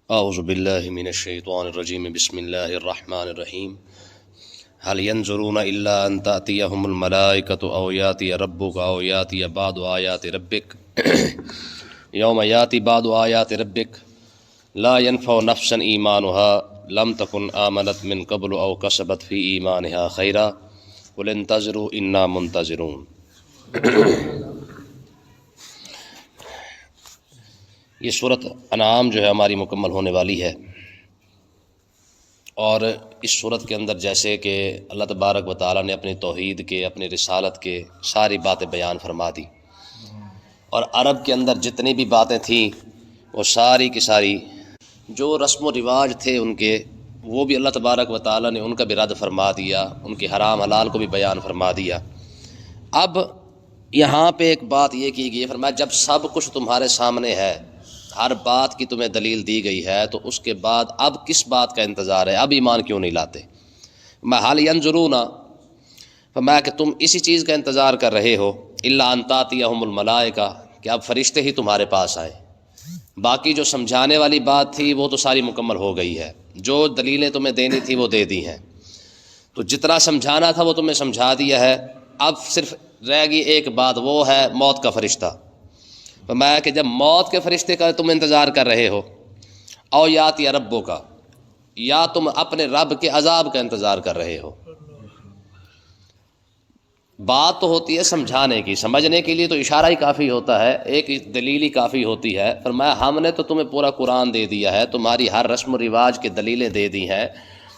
اعوذ باللہ من الشیطان الرجیم بسم اللہ الرحمن الرحیم هل ينظرون الا ان تأتيهم الملائکۃ او یاتی ربک او یاتی بعض آیات ربک یوم یاتی بعض آیات ربک لا ينفع نفسا ایمانها لم تکن آمنت من قبل او کسبت فی ایمانها خیرا قل انتظروا انا منتظرون۔ یہ صورت انعام جو ہے ہماری مکمل ہونے والی ہے، اور اس صورت کے اندر جیسے کہ اللہ تبارک و تعالیٰ نے اپنی توحید کے، اپنی رسالت کے ساری باتیں بیان فرما دی، اور عرب کے اندر جتنی بھی باتیں تھیں وہ ساری کی ساری جو رسم و رواج تھے ان کے، وہ بھی اللہ تبارک و تعالیٰ نے ان کا بھی رد فرما دیا، ان کے حرام حلال کو بھی بیان فرما دیا۔ اب یہاں پہ ایک بات یہ کی گئی، فرمایا جب سب کچھ تمہارے سامنے ہے، ہر بات کی تمہیں دلیل دی گئی ہے، تو اس کے بعد اب کس بات کا انتظار ہے؟ اب ایمان کیوں نہیں لاتے؟ میں حال ینظرون، فرمایا کہ تم اسی چیز کا انتظار کر رہے ہو، الا ان تأتیہم الملائکہ، کہ اب فرشتے ہی تمہارے پاس آئیں۔ باقی جو سمجھانے والی بات تھی وہ تو ساری مکمل ہو گئی ہے، جو دلیلیں تمہیں دینی تھی وہ دے دی ہیں، تو جتنا سمجھانا تھا وہ تمہیں سمجھا دیا ہے۔ اب صرف رہ گئی ایک بات، وہ ہے موت کا فرشتہ۔ فرمایا کہ جب موت کے فرشتے کا تم انتظار کر رہے ہو، او یاتی ربو کا، یا تم اپنے رب کے عذاب کا انتظار کر رہے ہو۔ بات تو ہوتی ہے سمجھانے کی، سمجھنے کے لیے تو اشارہ ہی کافی ہوتا ہے، ایک دلیل ہی کافی ہوتی ہے۔ فرمایا ہم نے تو تمہیں پورا قرآن دے دیا ہے، تمہاری ہر رسم و رواج کی دلیلیں دے دی ہیں،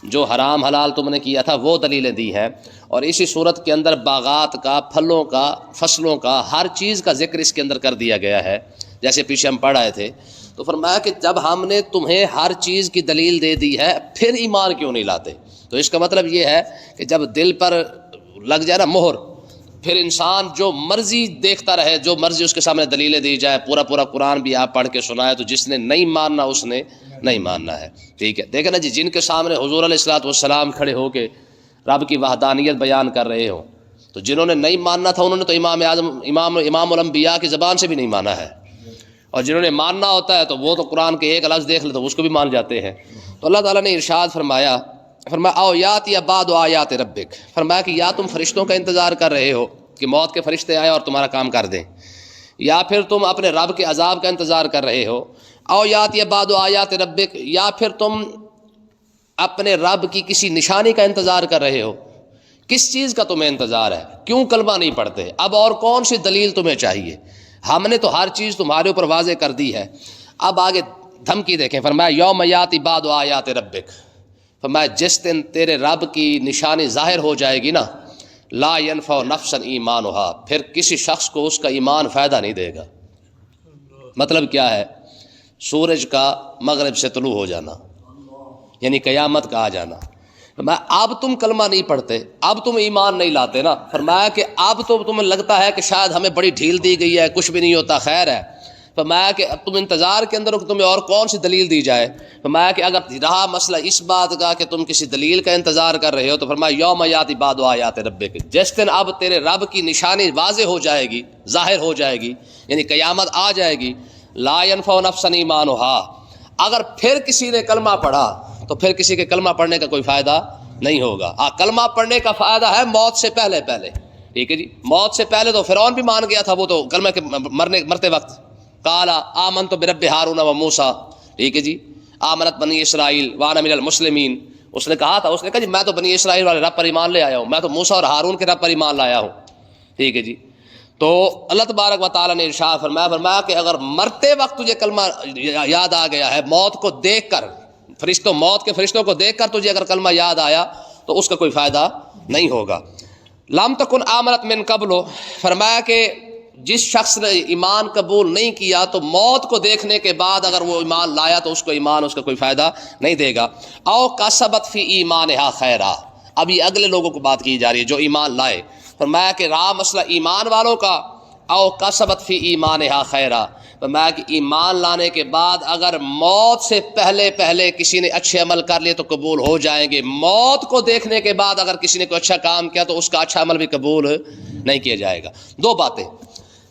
جو حرام حلال تم نے کیا تھا وہ دلیلیں دی ہیں، اور اسی صورت کے اندر باغات کا، پھلوں کا، فصلوں کا، ہر چیز کا ذکر اس کے اندر کر دیا گیا ہے، جیسے پیچھے ہم پڑھ آئے تھے۔ تو فرمایا کہ جب ہم نے تمہیں ہر چیز کی دلیل دے دی ہے، پھر ایمان کیوں نہیں لاتے؟ تو اس کا مطلب یہ ہے کہ جب دل پر لگ جائے نا مہر، پھر انسان جو مرضی دیکھتا رہے، جو مرضی اس کے سامنے دلیلیں دی جائے، پورا قرآن بھی آپ پڑھ کے سنائے، تو جس نے نہیں ماننا اس نے نہیں ماننا ہے۔ ٹھیک ہے، دیکھیں نا جی، جن کے سامنے حضور علیہ الصلوۃ والسلام کھڑے ہو کے رب کی وحدانیت بیان کر رہے ہوں، تو جنہوں نے نہیں ماننا تھا انہوں نے تو امام اعظم، امام الانبیاء کی زبان سے بھی نہیں مانا ہے، اور جنہوں نے ماننا ہوتا ہے تو وہ تو قرآن کے ایک لفظ دیکھ لے تو اس کو بھی مان جاتے ہیں۔ تو اللہ تعالیٰ نے ارشاد فرمایا او یاتی بعض آیات ربک، فرمایا کہ یا تم فرشتوں کا انتظار کر رہے ہو کہ موت کے فرشتے آئے اور تمہارا کام کر دیں، یا پھر تم اپنے رب کے عذاب کا انتظار کر رہے ہو، او یاتی بعض آیات ربک، یا پھر تم اپنے رب کی کسی نشانی کا انتظار کر رہے ہو۔ کس چیز کا تمہیں انتظار ہے؟ کیوں کلمہ نہیں پڑھتے؟ اب اور کون سی دلیل تمہیں چاہیے؟ ہم نے تو ہر چیز تمہارے اوپر واضح کر دی ہے۔ اب آگے دھمکی دیکھیں، فرمایا یوم یاتی بعض آیات ربک، فرمایا جس دن تیرے رب کی نشانی ظاہر ہو جائے گی نا، لا ينفع نفسا ایمانها، پھر کسی شخص کو اس کا ایمان فائدہ نہیں دے گا۔ مطلب کیا ہے؟ سورج کا مغرب سے طلوع ہو جانا، یعنی قیامت کا آ جانا۔ فرمایا اب تم کلمہ نہیں پڑھتے، اب تم ایمان نہیں لاتے نا، فرمایا کہ اب تو تمہیں لگتا ہے کہ شاید ہمیں بڑی ڈھیل دی گئی ہے، کچھ بھی نہیں ہوتا، خیر ہے۔ فرمایا کہ اب تم انتظار کے اندر ہو کہ تمہیں اور کون سی دلیل دی جائے۔ فرمایا کہ اگر رہا مسئلہ اس بات کا کہ تم کسی دلیل کا انتظار کر رہے ہو، تو فرمایا یوم یاتی بعض آیات ربک، جس دن اب تیرے رب کی نشانی واضح ہو جائے گی، ظاہر ہو جائے گی، یعنی قیامت آ جائے گی، لا ينفع نفسا ایمانها، اگر پھر کسی نے کلمہ پڑھا تو پھر کسی کے کلمہ پڑھنے کا کوئی فائدہ نہیں ہوگا۔ کلمہ پڑھنے کا فائدہ ہے موت سے پہلے پہلے، ٹھیک ہے جی۔ موت سے پہلے تو فرعون بھی مان گیا تھا، وہ تو کلمہ کے مرتے وقت قال آمنت برب ہارون و موسیٰ، ٹھیک ہے جی، آمنت بنی اسرائیل وانا من المسلمین، اس نے کہا تھا، اس نے کہا جی میں تو بنی اسرائیل والے رب پر ایمان لے آیا ہوں، میں تو موسیٰ اور ہارون کے رب پر ایمان لایا ہوں، ٹھیک ہے جی۔ تو اللہ تبارک و تعالیٰ نے ارشاد فرمایا کہ اگر مرتے وقت تجھے کلمہ یاد آ گیا ہے، موت کو دیکھ کر، موت کے فرشتوں کو دیکھ کر تجھے اگر کلمہ یاد آیا تو اس کا کوئی فائدہ نہیں ہوگا۔ لم تکن آمنت من قبل، فرمایا کہ جس شخص نے ایمان قبول نہیں کیا تو موت کو دیکھنے کے بعد اگر وہ ایمان لایا تو اس کو ایمان اس کا کوئی فائدہ نہیں دے گا۔ او کسبت فی ایمانہا خیرا، اب یہ اگلے لوگوں کو بات کی جا رہی ہے جو ایمان لائے۔ فرمایا کہ رہا مسئلہ ایمان والوں کا، او کسبت فی ایمانہا خیرا، فرمایا کہ ایمان لانے کے بعد اگر موت سے پہلے پہلے کسی نے اچھے عمل کر لیے تو قبول ہو جائیں گے، موت کو دیکھنے کے بعد اگر کسی نے کوئی اچھا کام کیا تو اس کا اچھا عمل بھی قبول نہیں کیا جائے گا۔ دو باتیں،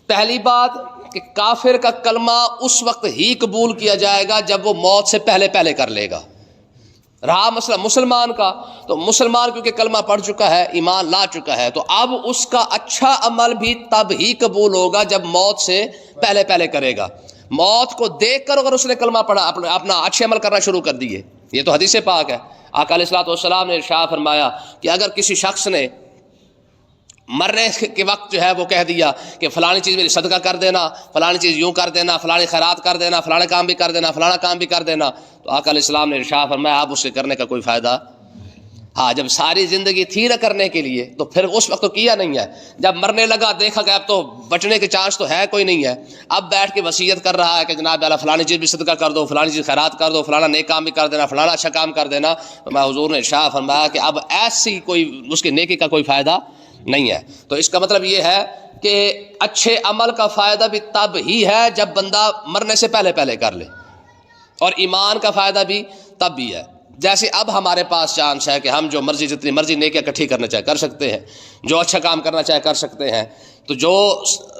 پہلی بات کہ کافر کا کلمہ اس وقت ہی قبول کیا جائے گا جب وہ موت سے پہلے پہلے کر لے گا. رہا مسئلہ مسلمان کا، تو مسلمان کیونکہ کلمہ پڑھ چکا ہے، ایمان لا چکا ہے، تو اب اس کا اچھا عمل بھی تب ہی قبول ہوگا جب موت سے پہلے پہلے کرے گا. موت کو دیکھ کر اگر اس نے کلمہ پڑھا، اپنا اچھے عمل کرنا شروع کر دیے. یہ تو حدیث پاک ہے. آقا علیہ الصلوۃ والسلام نے ارشاد فرمایا کہ اگر کسی شخص نے مرنے کے وقت جو ہے وہ کہہ دیا کہ فلانی چیز میری صدقہ کر دینا، فلانی چیز یوں کر دینا، فلانی خیرات کر دینا، فلانا کام بھی کر دینا، فلانا کام بھی کر دینا، تو آقا علیہ السلام نے ارشاد فرمایا اب اسے کرنے کا کوئی فائدہ. ہاں جب ساری زندگی تھی نہ کرنے کے لیے تو پھر اس وقت تو کیا نہیں ہے. جب مرنے لگا دیکھا کہ اب تو بچنے کے چانس تو ہے کوئی نہیں ہے، اب بیٹھ کے وصیت کر رہا ہے کہ جناب اللہ فلانی چیز بھی صدقہ کر دو، فلانی چیز خیرات کر دو، فلانا نیک کام بھی کر دینا، فلانا اچھا کام کر دینا، تو میں حضور نے ارشاد فرمایا کہ اب ایسی کوئی اس کی نیکی کا کوئی فائدہ نہیں ہے. تو اس کا مطلب یہ ہے کہ اچھے عمل کا فائدہ بھی تب ہی ہے جب بندہ مرنے سے پہلے پہلے کر لے، اور ایمان کا فائدہ بھی تب بھی ہے. جیسے اب ہمارے پاس چانس ہے کہ ہم جو مرضی جتنی مرضی نیکیاں اکٹھی کرنا چاہے کر سکتے ہیں، جو اچھا کام کرنا چاہے کر سکتے ہیں. تو جو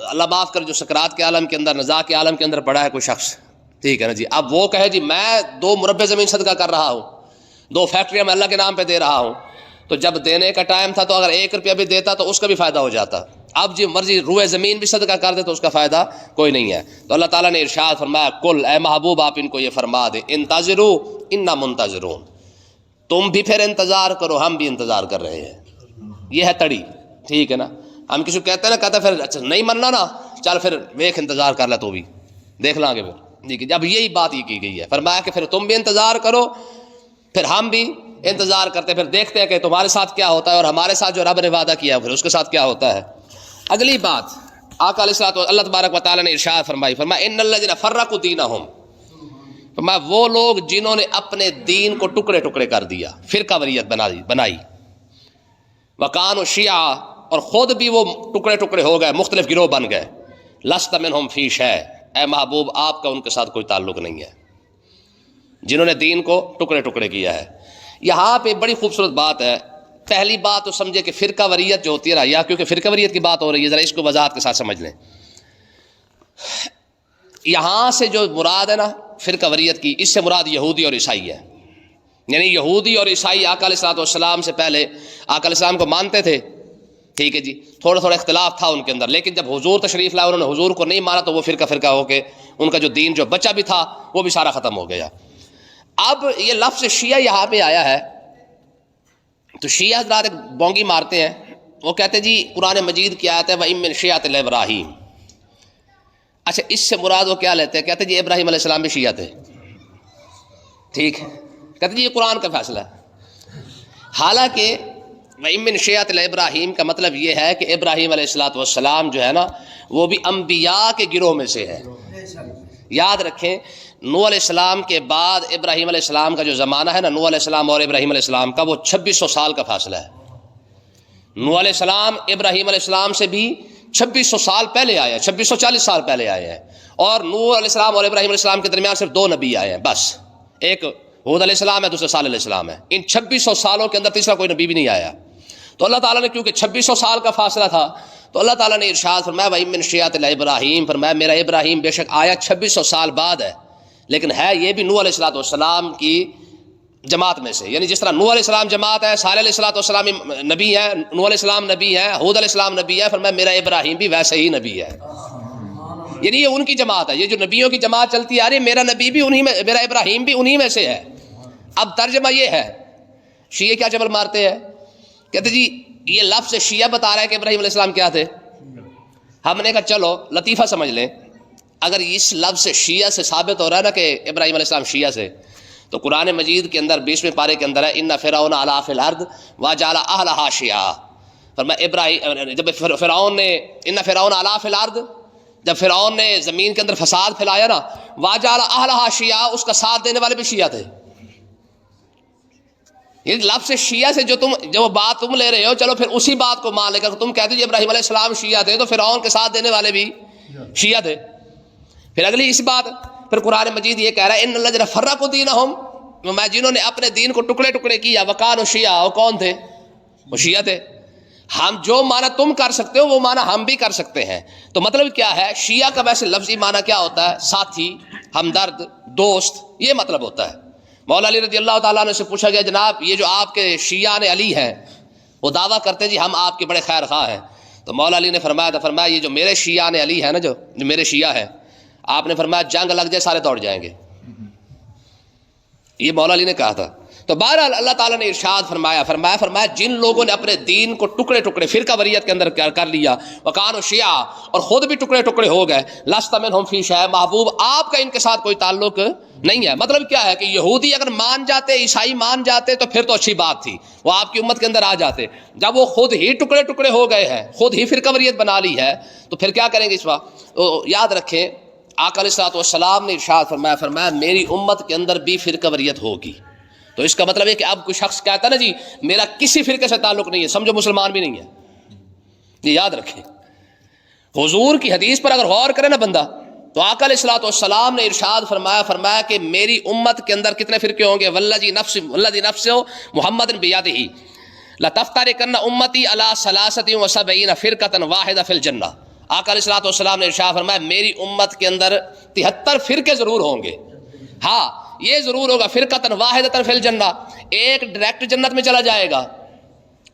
اللہ معاف کر جو سکرات کے عالم کے اندر، نزاع کے عالم کے اندر پڑا ہے کوئی شخص، ٹھیک ہے نا جی، اب وہ کہے جی میں 2 مربع زمین صدقہ کر رہا ہوں، 2 فیکٹریاں میں اللہ کے نام پہ دے رہا ہوں، تو جب دینے کا ٹائم تھا تو اگر 1 روپیہ بھی دیتا تو اس کا بھی فائدہ ہو جاتا. اب جی مرضی روئے زمین بھی صدقہ کر دے تو اس کا فائدہ کوئی نہیں ہے. تو اللہ تعالیٰ نے ارشاد فرمایا کل، اے محبوب آپ ان کو یہ فرما دے، انتظروا انا منتظرون، تم بھی پھر انتظار کرو، ہم بھی انتظار کر رہے ہیں. یہ ہے تڑی، ٹھیک ہے نا. ہم کسی کو کہتے ہیں نا، کہتا پھر اچھا نہیں مننا نا، چل پھر ویک انتظار کر لے تو بھی دیکھ لیں گے پھر. ٹھیک ہے، جب یہی بات یہ کی گئی ہے، فرمایا کہ پھر تم بھی انتظار کرو، پھر ہم بھی انتظار کرتے، پھر دیکھتے ہیں کہ تمہارے ساتھ کیا ہوتا ہے اور ہمارے ساتھ جو رب نے وعدہ کیا پھر اس کے ساتھ کیا ہوتا ہے. اگلی بات آقا علیہ الصلوۃ والسلام، اللہ تبارک و تعالیٰ نے ارشاد فرمایا ان الذین فرقوا دینہم، فرمایا وہ لوگ جنہوں نے اپنے دین کو ٹکڑے ٹکڑے کر دیا، فرقہ واریت بنائی، وکانوا شیعا، اور خود بھی وہ ٹکڑے ٹکڑے ہو گئے، مختلف گروہ بن گئے. لست منہم فی شیء، اے محبوب آپ کا ان کے ساتھ کوئی تعلق نہیں ہے جنہوں نے دین کو ٹکڑے ٹکڑے کیا ہے. یہاں پہ بڑی خوبصورت بات ہے. پہلی بات تو سمجھے کہ فرقہ وریت جو ہوتی ہے نا، یا کیونکہ فرقہ وریت کی بات ہو رہی ہے، ذرا اس کو وضاحت کے ساتھ سمجھ لیں. یہاں سے جو مراد ہے نا فرقہ وریت کی، اس سے مراد یہودی اور عیسائی ہے. یعنی یہودی اور عیسائی آقا علیہ الصلوۃ والسلام سے پہلے آقا علیہ السلام کو مانتے تھے، ٹھیک ہے جی، تھوڑا تھوڑا اختلاف تھا ان کے اندر، لیکن جب حضور تشریف لائے انہوں نے حضور کو نہیں مانا تو وہ فرقہ ہو کے ان کا جو دین جو بچا بھی تھا وہ بھی سارا ختم ہو گیا. اب یہ لفظ شیعہ یہاں پہ آیا ہے تو شیعہ حضرات ایک بونگی مارتے ہیں، وہ کہتے ہیں جی قرآن مجید کی آیت ہے وَإِن مِّن شِیعَةِ ابراہیم. اچھا اس سے مراد وہ کیا لیتے ہیں؟ کہتے ہیں جی ابراہیم علیہ السلام بھی شیعہ تھے، ٹھیک ہے، کہتے ہیں جی یہ قرآن کا فیصلہ ہے. حالانکہ وَإِن مِّن شِیعَةِ ابراہیم کا مطلب یہ ہے کہ ابراہیم علیہ الصلوۃ والسلام جو ہے نا وہ بھی انبیاء کے گروہ میں سے ہے. یاد رکھیں نوح علیہ السلام کے بعد ابراہیم علیہ السلام کا جو زمانہ ہے نا، نوح علیہ السلام اور ابراہیم علیہ السلام کا، وہ 2600 سال کا فاصلہ ہے. نوح علیہ السلام ابراہیم علیہ السلام سے بھی 2600 سال پہلے آئے ہیں، 2640 سال پہلے آئے ہیں. اور نوح علیہ السلام اور ابراہیم علیہ السلام کے درمیان صرف 2 نبی آئے ہیں بس، ایک ہود علیہ السلام ہے، دوسرا صالح علیہ السلام ہے. ان 2600 سالوں کے اندر تیسرا کوئی نبی بھی نہیں آیا. تو اللہ تعالیٰ نے کیونکہ 2600 سال کا فاصلہ تھا تو اللہ تعالیٰ نے ارشاد فرمایا وَإِن مِّن شِیعَةِ ابراہیم، فرمایا میرا ابراہیم بے شک آیا 2600 سال بعد ہے، لیکن ہے یہ بھی نوح علیہ الصلوۃ والسلام کی جماعت میں سے. یعنی جس طرح نوح علیہ السلام جماعت ہے، صالح علیہ الصلوۃ والسلام نبی ہے، نوح علیہ السلام نبی ہے، ہود علیہ السلام نبی ہے، فرمایا میرا ابراہیم بھی ویسے ہی نبی ہے. یعنی یہ ان کی جماعت ہے، یہ جو نبیوں کی جماعت چلتی آ رہی ہے، میرا نبی بھی انہی میں، میرا ابراہیم بھی انہی میں سے ہے. اب ترجمہ یہ ہے، شیعہ کیا جبل مارتے ہیں، کہتے جی یہ لفظ شیعہ بتا رہا ہے کہ ابراہیم علیہ السلام کیا تھے. ہم نے کہا چلو لطیفہ سمجھ لیں، اگر اس لفظ شیعہ سے ثابت ہو رہا ہے نا کہ ابراہیم علیہ السلام شیعہ سے، تو قرآن مجید کے اندر 20ویں پارے کے اندر ہے ان فرعون علا فی الارض وجعل اہلھا شیعا. فرمایا ابراہیم، جب فرعون نے ان فرعون علا فی الارض، جب فرعون نے زمین کے اندر فساد پھیلایا نا، وجعل اہلھا شیعا، اس کا ساتھ دینے والے بھی شیعہ تھے. یہ لفظ شیعہ سے جو بات تم لے رہے ہو، چلو پھر اسی بات کو مان لے کر تم کہتے ہو ابراہیم علیہ السلام شیعہ تھے تو فرعون کے ساتھ دینے والے بھی شیعہ تھے. پھر اگلی اس بات، پھر قرآن مجید یہ کہہ رہا ہے ان الذین فرقوا دینہم، میں جنہوں نے اپنے دین کو ٹکڑے ٹکڑے کیا، وکانوا شیعا، وہ کون تھے؟ وہ شیعہ تھے. ہم جو معنی تم کر سکتے ہو وہ معنی ہم بھی کر سکتے ہیں. تو مطلب کیا ہے؟ شیعہ کا ویسے لفظی معنی کیا ہوتا ہے؟ ساتھی، ہمدرد، دوست، یہ مطلب ہوتا ہے. مولا علی رضی اللہ تعالیٰ عنہ سے پوچھا گیا جناب یہ جو آپ کے شیعہ نے علی ہیں وہ دعویٰ کرتے ہیں جی ہم آپ کے بڑے خیر خواہ ہیں. تو مولا علی نے فرمایا یہ جو میرے شیعہ نے علی ہے نا، جو میرے شیعہ ہیں، آپ نے فرمایا جنگ لگ جائے سارے دوڑ جائیں گے. یہ مولا علی نے کہا تھا. تو بہرحال اللہ تعالیٰ نے ارشاد فرمایا جن لوگوں نے اپنے دین کو ٹکڑے ٹکڑے فرقہ وریت کے اندر کر لیا، وکانوا شیعہ، اور خود بھی ٹکڑے ٹکڑے ہو گئے، لست منہم فی شیء، محبوب آپ کا ان کے ساتھ کوئی تعلق نہیں ہے. مطلب کیا ہے کہ یہودی اگر مان جاتے، عیسائی مان جاتے تو پھر تو اچھی بات تھی، وہ آپ کی امت کے اندر آ جاتے. جب وہ خود ہی ٹکڑے ٹکڑے ہو گئے ہیں، خود ہی فرقہ وریت بنا لی ہے، تو پھر کیا کریں گے اس وقت؟ تو یاد رکھیں آقا علیہ الصلوۃ والسلام نے ارشاد فرمایا میری امت کے اندر بھی فرقہ وریت ہوگی. تو اس کا مطلب ہے کہ اب کوئی شخص کہتا ہے نا جی میرا کسی فرقے سے تعلق نہیں ہے، سمجھو مسلمان بھی نہیں ہے. یہ یاد رکھیں. حضور کی حدیث پر اگر غور کرے نا بندہ، تو آقا علیہ الصلوۃ والسلام نے ارشاد فرمایا کہ میری امت کے اندر کتنے فرقے ہوں گے؟ والذی نفس محمد بیدہ لتفترقن امتی علی 73 فرقۃ واحدۃ فی الجنہ. آقا علیہ الصلوۃ والسلام نے ارشاد فرمایا میری امت کے اندر 73 فرقے ضرور ہوں گے. ہاں یہ ضرور ہوگا، فرقۃ واحدۃ فی الجنہ، ایک ڈائریکٹ جنت میں چلا جائے گا،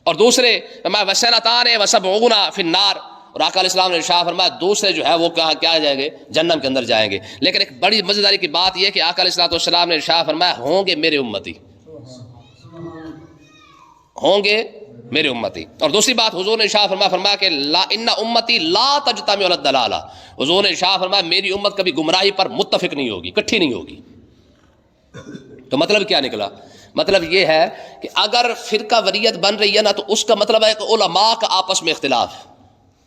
اور دوسرے وسنتان وسبعون فی النار. اور آقا علیہ السلام نے ارشاد فرمایا دوسرے جو ہے وہ کیا جائیں گے؟ جہنم کے اندر جائیں گے. لیکن ایک بڑی مزیداری کی بات یہ کہ آقا علیہ الصلوۃ والسلام نے ارشاد فرمایا ہوں گے میرے امتی، ہوں گے میرے امتی. اور دوسری بات حضور نے ارشاد فرمایا کہ لا ان امتی لا تجتمع علی الضلالہ. حضور نے ارشاد فرمایا میری امت کبھی گمراہی پر متفق نہیں ہوگی، اکٹھی نہیں ہوگی. تو مطلب کیا نکلا؟ مطلب یہ ہے کہ اگر فرقہ وریت بن رہی ہے نا تو اس کا مطلب ہے کہ علماء کا آپس میں اختلاف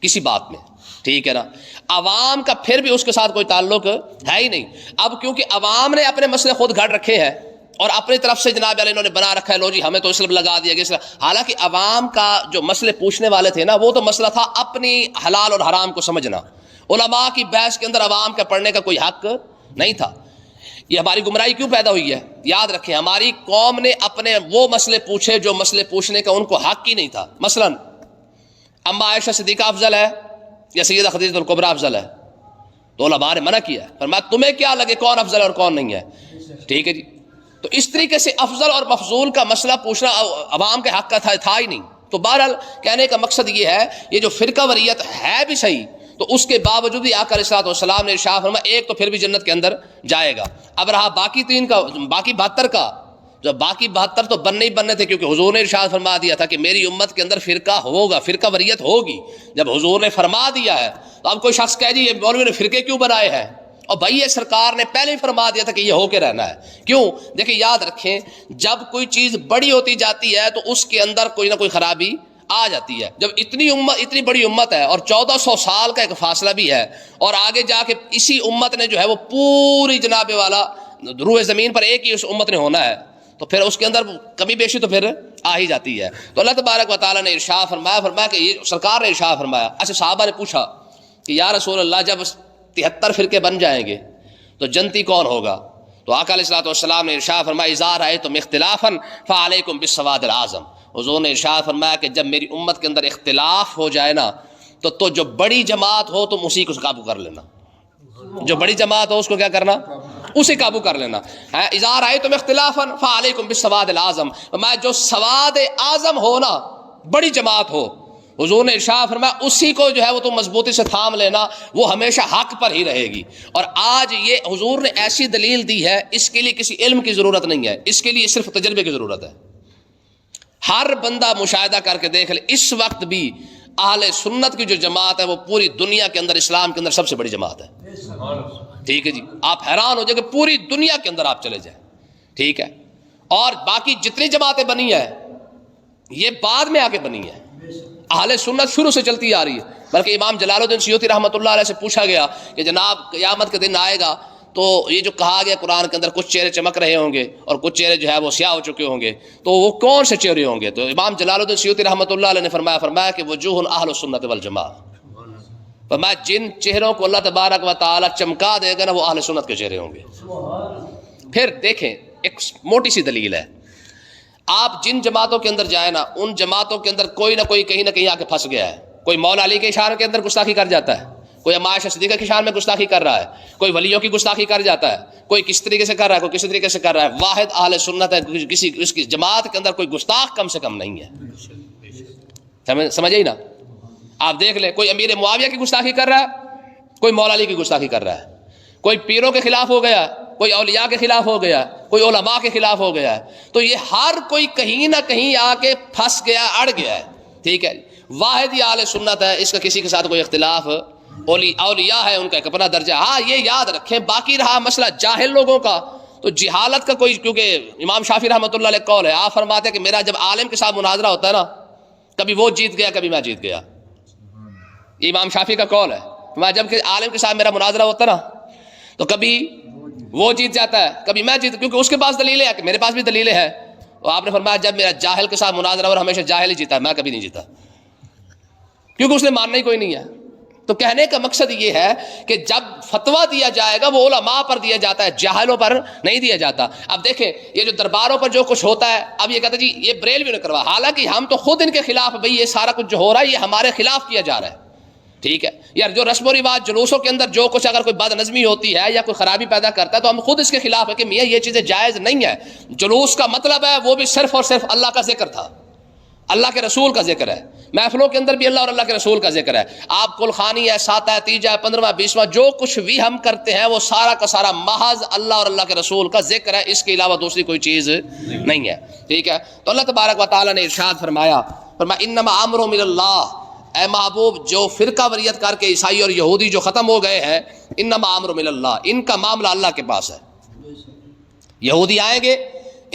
کسی بات میں، ٹھیک ہے نا. عوام کا پھر بھی اس کے ساتھ کوئی تعلق ہے ہی نہیں. اب کیونکہ عوام نے اپنے مسئلے خود گھڑ رکھے ہیں اور اپنی طرف سے جناب علی انہوں نے بنا رکھا ہے، لو جی ہمیں تو اسلام لگا دیا گیا. حالانکہ عوام کا جو مسئلے پوچھنے والے تھے نا وہ تو مسئلہ تھا اپنی حلال اور حرام کو سمجھنا. علماء کی بحث کے اندر عوام کا پڑھنے کا کوئی حق نہیں تھا. یہ ہماری گمراہی کیوں پیدا ہوئی ہے؟ یاد رکھیں ہماری قوم نے اپنے وہ مسئلے پوچھے جو مسئلے پوچھنے کا ان کو حق ہی نہیں تھا. مثلا اما عائشہ صدیقہ افضل ہے یا سیدہ خدیجہ الکبریٰ افضل ہے؟ تو علماء نے منع کیا، فرمایا تمہیں کیا لگے کون افضل ہے اور کون نہیں ہے، ٹھیک ہے جی. تو اس طریقے سے افضل اور مفضول کا مسئلہ پوچھنا عوام کے حق کا تھا ہی نہیں. تو بہرحال کہنے کا مقصد یہ ہے یہ جو فرقہ وریت ہے بھی صحیح، تو اس کے باوجود بھی آقا علیہ الصلوۃ والسلام نے ارشاد فرمایا ایک تو پھر بھی جنت کے اندر جائے گا. اب رہا باقی 3 کا، باقی 72 کا، جو باقی 72 تو بننے ہی بننے تھے، کیونکہ حضور نے ارشاد فرما دیا تھا کہ میری امت کے اندر فرقہ ہوگا، فرقہ وریت ہوگی. جب حضور نے فرما دیا ہے تو اب کوئی شخص کہہ جی یہ مولوی نے فرقے کیوں بنائے ہیں؟ اور بھائی یہ سرکار نے پہلے ہی فرما دیا تھا کہ یہ ہو کے رہنا ہے. کیوں؟ دیکھیں یاد رکھیں جب کوئی چیز بڑی ہوتی جاتی ہے تو اس کے اندر کوئی نہ کوئی خرابی آ جاتی ہے. جب اتنی بڑی امت ہے اور 1400 سال کا ایک فاصلہ بھی ہے، اور آگے جا کے اسی امت نے جو ہے وہ پوری جناب والا روئے زمین پر ایک ہی اس امت نے ہونا ہے، تو پھر اس کے اندر کمی بیشی تو پھر آ ہی جاتی ہے. تو اللہ تبارک و تعالیٰ نے ارشاد فرمایا کہ یہ سرکار نے ارشاد فرمایا. اچھا صحابہ نے پوچھا کہ یا رسول اللہ جب 73 فرقے بن جائیں گے تو جنتی کون ہوگا؟ تو آقا علیہ الصلوۃ والسلام نے ارشاد فرمایا اذا رأیتم اختلافا فعلیکم بالسواد الاعظم. حضور نے ارشاد فرمایا کہ جب میری امت کے اندر اختلاف ہو جائے نا تو جو بڑی جماعت ہو تم اسی کو قابو کر لینا. جو بڑی جماعت ہو اس کو کیا کرنا؟ اسے قابو کر لینا. اذا رأیتم اختلافا فعلیکم بالسواد الاعظم. میں جو سواد اعظم ہو نا، بڑی جماعت ہو، حضور نے ارشاد فرمایا اسی کو جو ہے وہ تم مضبوطی سے تھام لینا، وہ ہمیشہ حق پر ہی رہے گی. اور آج یہ حضور نے ایسی دلیل دی ہے، اس کے لیے کسی علم کی ضرورت نہیں ہے، اس کے لیے صرف تجربے کی ضرورت ہے. ہر بندہ مشاہدہ کر کے دیکھ لے، اس وقت بھی اہل سنت کی جو جماعت ہے وہ پوری دنیا کے اندر اسلام کے اندر سب سے بڑی جماعت ہے. ٹھیک ہے جی، آپ حیران ہو جائے کہ پوری دنیا کے اندر آپ چلے جائیں، ٹھیک ہے. اور باقی جتنی جماعتیں بنی ہیں یہ بعد میں آ کے بنی ہیں، اہل سنت شروع سے چلتی آ رہی ہے. بلکہ امام جلال الدین سیوطی رحمۃ اللہ علیہ سے پوچھا گیا کہ جناب قیامت کے دن آئے گا تو یہ جو کہا گیا قرآن کے اندر کچھ چہرے چمک رہے ہوں گے اور کچھ چہرے جو ہے وہ سیاہ ہو چکے ہوں گے، تو وہ کون سے چہرے ہوں گے؟ تو امام جلال الدین سیوطی رحمۃ اللہ علیہ نے فرمایا کہ وجوہ اہل السنت والجماعہ. فرمایا جن چہروں کو اللہ تبارک و تعالی چمکا دے گا نا وہ اہل سنت کے چہرے ہوں گے. پھر دیکھیں ایک موٹی سی دلیل ہے. آپ جن جماعتوں کے اندر جائیں نا، ان جماعتوں کے اندر کوئی نہ کوئی کہیں نہ کہیں آ کے پھنس گیا ہے. کوئی مولا علی کے اشارے کے اندر گستاخی کر جاتا ہے، کوئی اما عائشہ صدیقہ کے اشارے میں گستاخی کر رہا ہے، کوئی ولیوں کی گستاخی کر جاتا ہے، کوئی کس طریقے سے کر رہا ہے، کوئی کس طریقے سے کر رہا ہے. واحد اہل سنت ہے، کسی اس کی جماعت کے اندر کوئی گستاخ کم سے کم نہیں ہے. سمجھے نا؟ آپ دیکھ لیں، کوئی امیر معاویہ کی گستاخی کر رہا ہے، کوئی مولا علی کی گستاخی کر رہا ہے، کوئی پیروں کے خلاف ہو گیا، کوئی اولیاء کے خلاف ہو گیا، کوئی علماء کے خلاف ہو گیا. تو یہ ہر کوئی کہیں نہ کہیں آ کے پھنس گیا، اڑ گیا ہے. ٹھیک ہے، واحد یہ اہل سنت ہے، اس کا کسی کے ساتھ کوئی اختلاف. اولیاء ہے، ان کا ایک اپنا درجہ. ہاں یہ یاد رکھیں، باقی رہا مسئلہ جاہل لوگوں کا، تو جہالت کا کوئی، کیونکہ امام شافعی رحمۃ اللہ علیہ قول ہے، آپ فرماتے ہیں کہ میرا جب عالم کے ساتھ مناظرہ ہوتا ہے نا، کبھی وہ جیت گیا کبھی میں جیت گیا. یہ امام شافعی کا قول ہے. میں جب کہ عالم کے ساتھ میرا مناظرہ ہوتا ہے نا، تو کبھی وہ جیت جاتا ہے کبھی میں جیت، کیونکہ اس کے پاس دلیلیں ہیں، میرے پاس بھی دلیلیں ہیں. اور آپ نے فرمایا جب میرا جاہل کے ساتھ مناظرہ اور ہمیشہ جاہل ہی جیتا ہے، میں کبھی نہیں جیتا، کیونکہ اس نے ماننا ہی کوئی نہیں ہے. تو کہنے کا مقصد یہ ہے کہ جب فتویٰ دیا جائے گا وہ علماء پر دیا جاتا ہے، جاہلوں پر نہیں دیا جاتا. اب دیکھیں یہ جو درباروں پر جو کچھ ہوتا ہے، اب یہ کہتے ہیں جی یہ بریلوی نے کروا، حالانکہ ہم تو خود ان کے خلاف، بھئی یہ سارا کچھ جو ہو رہا ہے یہ ہمارے خلاف کیا جا رہا ہے. ٹھیک ہے یار، جو رسم و رواج جلوسوں کے اندر جو کچھ اگر کوئی بد نظمی ہوتی ہے یا کوئی خرابی پیدا کرتا ہے تو ہم خود اس کے خلاف ہے کہ میاں یہ چیزیں جائز نہیں ہے. جلوس کا مطلب ہے وہ بھی صرف اور صرف اللہ کا ذکر تھا، اللہ کے رسول کا ذکر ہے. محفلوں کے اندر بھی اللہ اور اللہ کے رسول کا ذکر ہے. آپ کل خانی ہے، ساتہ ہے، تیجا ہے، 15واں 20واں جو کچھ بھی ہم کرتے ہیں وہ سارا کا سارا محض اللہ اور اللہ کے رسول کا ذکر ہے، اس کے علاوہ دوسری کوئی چیز نہیں ہے. ٹھیک ہے، تو اللہ تبارک و تعالیٰ نے ارشاد فرمایا انما امر من اللہ، اے محبوب جو فرقہ وریت کر کے عیسائی اور یہودی جو ختم ہو گئے ہیں، انما امر من اللہ، ان کا معاملہ اللہ کے پاس ہے. یہودی آئیں گے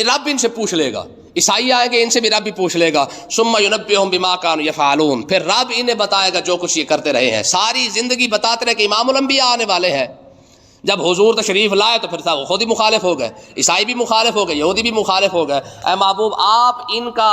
رب ان سے پوچھ لے گا، عیسائی آئیں گے ان سے بھی رب بھی پوچھ لے گا. ثم ينبئهم بما كانوا يفعلون، پھر رب انہیں بتائے گا جو کچھ یہ کرتے رہے ہیں. ساری زندگی بتاتے رہے کہ امام الانبیاء آنے والے ہیں. جب حضور تشریف لائے تو پھر وہ خود ہی مخالف ہو گئے، عیسائی بھی مخالف ہو گئے، یہودی بھی مخالف ہو گئے. اے محبوب آپ ان کا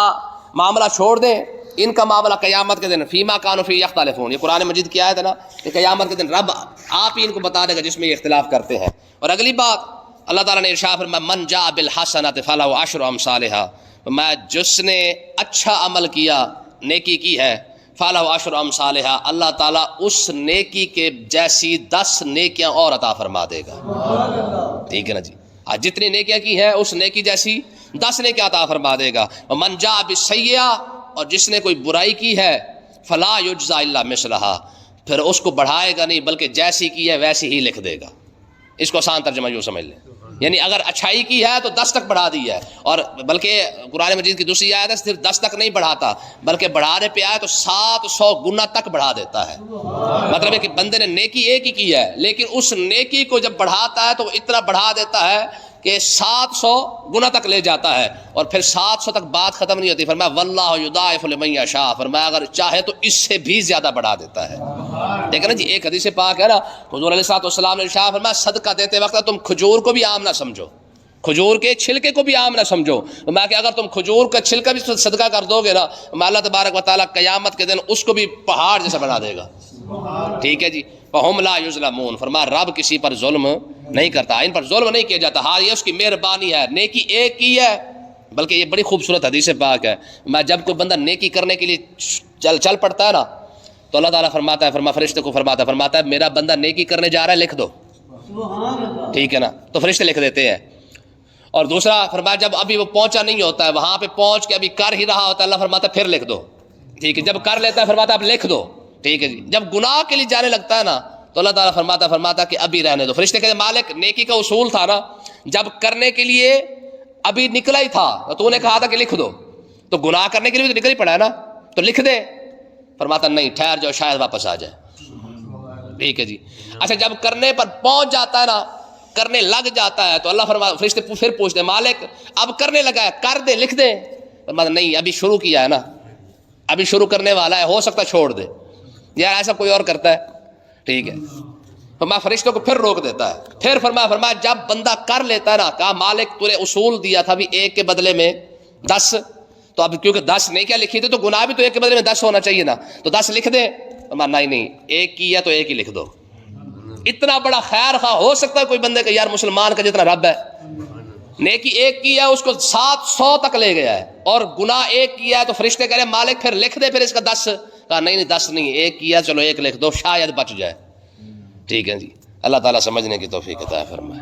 معاملہ چھوڑ دیں، ان کا معاملہ قیامت کے دن فیما کانوا فیہ یختلفون، یہ قرآن مجید کی آیت ہے نا کہ قیامت کے دن رب آپ ہی ان کو بتا دے گا جس میں یہ اختلاف کرتے ہیں. اور اگلی بات اللہ تعالیٰ نے ارشاد فرمایا من جاء بالحسنۃ فلہ عشر امثالھا، میں جس نے اچھا عمل کیا، نیکی کی ہے، فلہ عشر امثالھا، اللہ تعالیٰ اس نیکی کے جیسی 10 نیکیاں اور عطا فرما دے گا. ٹھیک ہے نا جی، آج جتنی نیکیاں کی ہیں اس نیکی جیسی 10 نیکیاں عطا فرما دے گا. من جاء بالسیئہ، اور جس نے کوئی برائی کی ہے، فلا یجزا الا مثلھا، پھر اس کو بڑھائے گا نہیں بلکہ جیسی کی ہے ویسی ہی لکھ دے گا. اس کو آسان ترجمہ یوں سمجھ لیں، یعنی اگر اچھائی کی ہے تو 10 تک بڑھا دی ہے، اور بلکہ قرآن مجید کی دوسری آیت ہے صرف 10 تک نہیں بڑھاتا بلکہ بڑھانے پہ آئے تو 700 گنا تک بڑھا دیتا ہے. مطلب ہے کہ بندے نے نیکی ایک ہی کی ہے لیکن اس نیکی کو جب بڑھاتا ہے تو اتنا بڑھا دیتا ہے کہ 700 گنا تک لے جاتا ہے، اور پھر 700 تک بات ختم نہیں ہوتی. فرمایا واللہ یضاعف لمن یشاء، فرمایا اگر چاہے تو اس سے بھی زیادہ بڑھا دیتا ہے. دیکھیں نا جی، ایک حدیث پاک ہے نا، حضور علیہ الصلوۃ والسلام نے ارشاد فرمایا صدقہ دیتے وقت تم کھجور کو بھی عام نہ سمجھو، کھجور کے چھلکے کو بھی عام نہ سمجھو. میں کہ اگر تم کھجور کا چھلکا بھی صدقہ کر دو گے نا، اللہ تبارک و تعالیٰ قیامت کے دن اس کو بھی پہاڑ جیسا بنا دے گا. ٹھیک ہے جی، فہم لا یظلمون، فرمایا رب کسی پر ظلم نہیں کرتا، ان پر ظلم نہیں کیا جاتا. ہاں یہ اس کی مہربانی ہے، نیکی ایک کی ہے. بلکہ یہ بڑی خوبصورت حدیث پاک ہے، میں جب کوئی بندہ نیکی کرنے کے لیے چل پڑتا ہے نا تو اللہ تعالیٰ فرماتا ہے، فرشتے کو فرماتا ہے میرا بندہ نیکی کرنے جا رہا ہے، لکھ دو. ٹھیک ہے نا، تو فرشتے لکھ دیتے ہیں. اور دوسرا فرمایا جب ابھی وہ پہنچا نہیں ہوتا ہے، وہاں پہ پہنچ کے ابھی کر ہی رہا ہوتا ہے، اللہ فرماتا ہے پھر لکھ دو. ٹھیک ہے، جب کر لیتا ہے فرماتا ہے اب لکھ دو. ٹھیک ہے جی، جب گناہ کے لیے جانے لگتا ہے نا تو اللہ تعالیٰ فرماتا کہ ابھی رہنے دو. فرشتے کہتے مالک نیکی کا اصول تھا نا، جب کرنے کے لیے ابھی نکلا ہی تھا تو نے کہا تھا کہ لکھ دو، تو گناہ کرنے کے لیے تو نکل ہی پڑا ہے نا، تو لکھ دے. فرماتا نہیں ٹھہر جاؤ شاید واپس آ جائے. ٹھیک ہے جی. اچھا جب کرنے پر پہنچ جاتا ہے نا، کرنے لگ جاتا ہے تو اللہ فرشتے پھر پوچھتے مالک اب کرنے لگا ہے، کر دے، لکھ دے. فرماتا نہیں ابھی شروع کیا ہے نا، ابھی شروع کرنے والا ہے، ہو سکتا ہے چھوڑ دے. یار ایسا کوئی اور کرتا ہے. ٹھیک ہے، فرمایا فرشتوں کو پھر روک دیتا ہے. پھر فرمایا جب بندہ کر لیتا ہے نا، کہا مالک تو نے اصول دیا تھا بھی ایک کے بدلے میں 10، تو اب کیونکہ 10 نہیں کیا لکھی تھی تو گناہ بھی تو ایک کے بدلے میں 10 ہونا چاہیے نا، تو 10 لکھ دے. نہیں ایک کی ہے تو ایک ہی لکھ دو. اتنا بڑا خیر خواہ ہو سکتا ہے کوئی بندے کا یار مسلمان کا جتنا رب ہے، نیکی ایک کی ہے اس کو 700 تک لے گیا ہے، اور گناہ ایک کیا ہے تو فرشتے کہہ رہے مالک پھر لکھ دے پھر اس کا 10. کہا نہیں 10 نہیں، ایک کیا چلو ایک لکھ دو شاید بچ جائے. ٹھیک ہے جی، اللہ تعالیٰ سمجھنے کی توفیق عطا فرمائے.